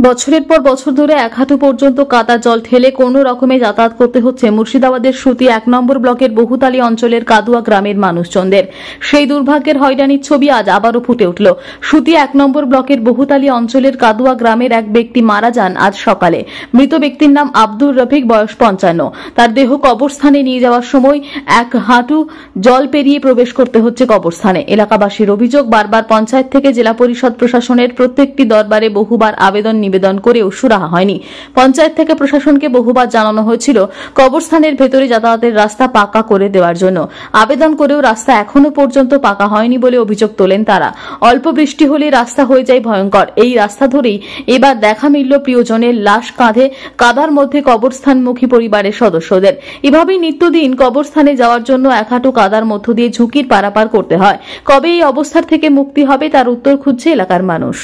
বছরের পর বছর ধরে এক হাঁটু পর্যন্ত কাদা জল ঠেলে কোনো রকমে যাতায়াত করতে হচ্ছে মুর্শিদাবাদের সুতি ১ নম্বর ব্লকের বহুতালী অঞ্চলের কাদুয়া গ্রামের মানুষজনদের। সেই দুর্ভাগ্যের হয়রানির ছবি আজ আবারও ফুটে উঠল। সুতি ১ নম্বর ব্লকের বহুতালী অঞ্চলের কাদুয়া গ্রামের এক ব্যক্তি মারা যান আজ সকালে। মৃত ব্যক্তির নাম আব্দুর রফিক, বয়স ৫৫। তার দেহ কবরস্থানে নিয়ে যাওয়ার সময় এক হাঁটু জল পেরিয়ে প্রবেশ করতে হচ্ছে কবরস্থানে। এলাকাবাসীর অভিযোগ, বারবার পঞ্চায়েত থেকে জেলা পরিষদ প্রশাসনের প্রত্যেকটি দরবারে বহুবার নিবেদন করেও সুরাহা হয়নি। পঞ্চায়েত থেকে প্রশাসনকে বহুবার জানানো হয়েছিল কবরস্থানের ভেতরে যাতায়াতের রাস্তা পাকা করে দেওয়ার জন্য। আবেদন করেও রাস্তা এখনো পর্যন্ত পাকা হয়নি বলে অভিযোগ তোলেন তারা। অল্প বৃষ্টি হলে রাস্তা হয়ে যায় ভয়ঙ্কর। এই রাস্তা ধরেই এবার দেখা মিলল প্রিয়জনের লাশ কাঁধে কাদার মধ্যে কবরস্থানমুখী পরিবারের সদস্যদের। এভাবেই নিত্যদিন কবরস্থানে যাওয়ার জন্য এক হাঁটু কাদার মধ্য দিয়ে ঝুঁকির পারাপার করতে হয়। কবে এই অবস্থার থেকে মুক্তি হবে তার উত্তর খুঁজছে এলাকার মানুষ।